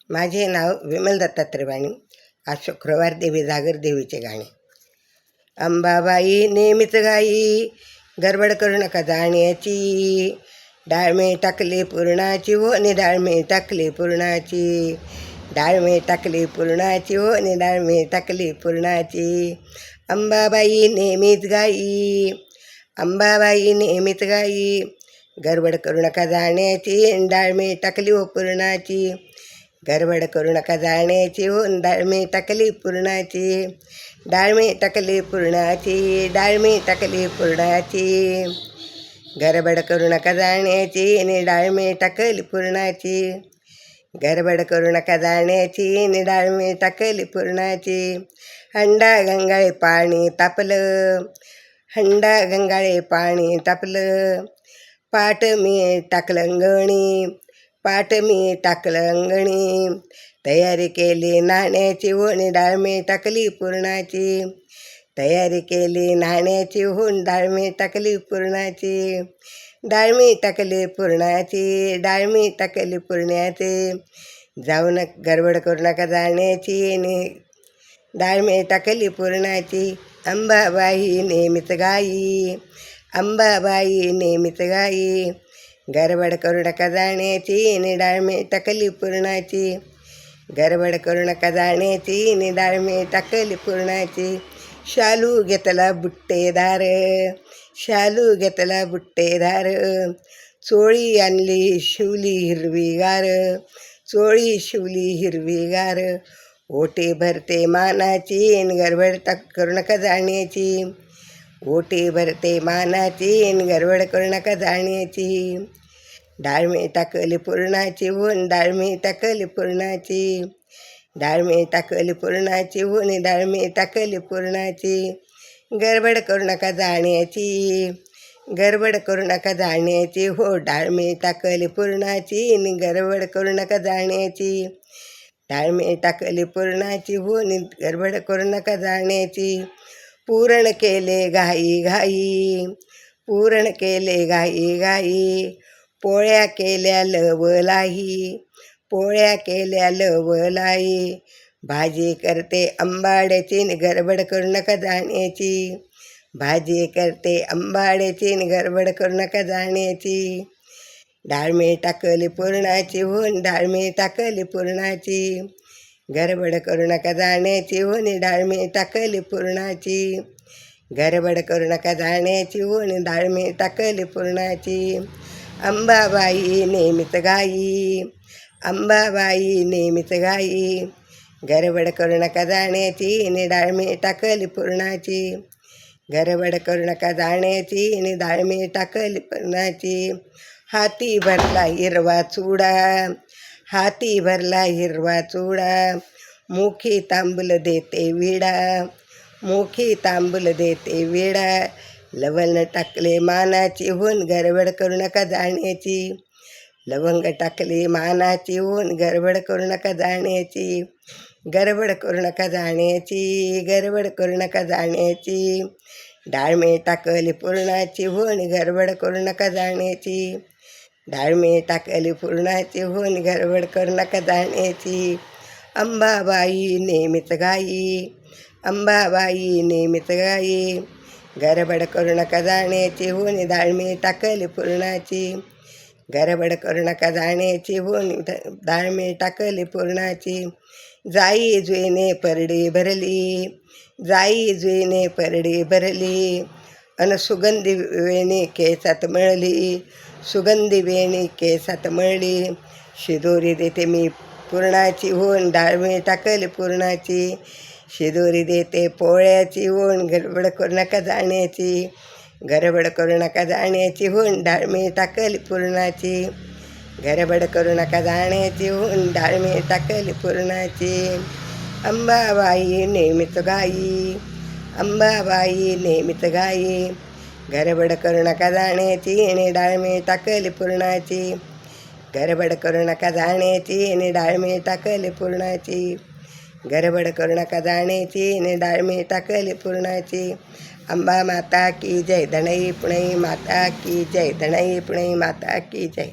माझे नाव विमल दत्तात्रय वाणी. आज शुक्रवार देवी जागर देवीचे गाणे. अंबाबाई नेहमीच गाई, गडबड करू नका जाण्याची. डाळमे टाकले पुरणाची हो आणि डाळमे टाकले पुरणाची. डाळमे टाकले पुरणाची हो आणि डाळमे टाकले पुरणाची. अंबाबाई नेहमीच गाई, अंबाबाई नेहमीच गाई, गडबड करू नका जाण्याची. डाळमे टाकली हो पुरणाची. गडबड करू नका जाण्याची हो डाळमे टाकली पुरणाची. डाळमे टाकली पुरणाची, डाळमे टाकली पुरणाची. गडबड करू नका जाण्याची आणि डाळमे टाकली पुरणाची. गडबड करू नका जाण्याची आणि डाळमे टाकली पुरणाची. हंडा गंगाळे पाणी तापलं, हंडा गंगाळे पाणी तापलं. पाट मी टाकलं अंगणी, पाट मी टाकलं अंगणी. तयारी केली नाण्याची होऊन डाळमे टाकली पुरणाची. तयारी केली नाण्याची होऊन डाळमे टाकली पुरणाची. डाळमी टाकली पुरणाची, डाळमी टाकली पुरणाची. जाऊन गडबड करू नका जाण्याची आणि डाळमे टाकली पुरणाची. अंबाबाई नेहमीच गाई, अंबाबाई नेहमीच गाई, गडबड करू नका जाण्याची आणि डाळमे टाकली पुरणाची. गडबड करू नका जाण्याची आणि डाळमे टाकली पुरणाची. शालू घेतला बुट्टेदार, शालू घेतला बुट्टेदार. चोळी आणली शिवली हिरवीगार, चोळी शिवली हिरवीगार. ओटी भरते मानाची आणि गडबड करू नका जाण्याची. ओटी भरते मानाची आणि गडबड करू नका जाण्याची. डाळमे टाकली पुरणाची होऊन डाळमे टाकली पुरणाची. डाळमे टाकली पुरणाची होऊन डाळमे टाकली पुरणाची. गडबड करू नका जाण्याची, गडबड करू नका जाण्याची हो डाळमे टाकली पुरणाची आणि गडबड करू नका जाण्याची. डाळमे टाकली पुरणाची होऊन गडबड करू नका जाण्याची. पुरण केले घाई घाई, पुरण केले घाई घाई. पोळ्या केल्या लवलाई, पोळ्या केल्या लवलाई. भाजी करते आंबाड्याची आणि गडबड करू नका जाण्याची. भाजी करते आंबाड्याची आणि गडबड करू नका जाण्याची. डाळमे टाकली पुरणाची होऊन डाळमे टाकली पुरणाची. गडबड करू नका जाण्याची होऊन डाळमे टाकली पुरणाची. गडबड करू नका जाण्याची होऊन डाळमे टाकली पुरणाची. अंबाबाई नेहमीच गाई, अंबाबाई नेहमीच गाई, गडबड करू नका जाण्याची आणि डाळमे टाकली पुरणाची. गडबड करू नका जाण्याची आणि डाळमे टाकली पुरणाची. हाती भरला हिरवा चुडा, हाती भरला हिरवा चुडा. मुखी तांबूल देते विडा, मुखी तांबूल देते विडा. लवंग टाकले मानाची होऊन गडबड करू नका जाण्याची. लवंग टाकले मानाची होऊन गडबड करू नका जाण्याची. गडबड करू नका जाण्याची, गडबड करू नका जाण्याची. डाळमे टाकली पुरणाची होऊन गडबड करू नका जाण्याची. डाळमे टाकली पुरणाची होऊन गडबड करू नका जाण्याची. अंबाबाई नेहमीच गाई, अंबाबाई नेहमीच गाई, गडबड करू नका जाण्याची होऊन डाळमे टाकली पुरणाची. गडबड करू नका जाण्याची होऊन डाळमे टाकली पुरणाची. जाई जुईने परडी भरली, जाई जुईने परडी भरली. अन सुगंधी वेणी केसात मळली, सुगंधी वेणी केसात मळली. शिदोरी देते मी पुरणाची होऊन डाळमे टाकली पुरणाची. शिदोरी देते पोळ्याची होऊन गडबड करू नका जाण्याची. गडबड करू नका जाण्याची होऊन डाळमे टाकली पुरणाची. गडबड करू नका जाण्याची होऊन डाळमे टाकली पुरणाची. अंबाबाई नेहमीच गाई, अंबाबाई नेहमीच गाई, गडबड करू नका जाण्याची आणि डाळमे टाकली पुरणाची. गडबड करू नका जाण्याची आणि डाळमे टाकली पुरणाची. गडबड करू नका जाण्याची आणि डाळमे टाकली पुरणाची. अंबा माता की जय, धनई पुणई माता की जय, धनई पुणई माता की जय.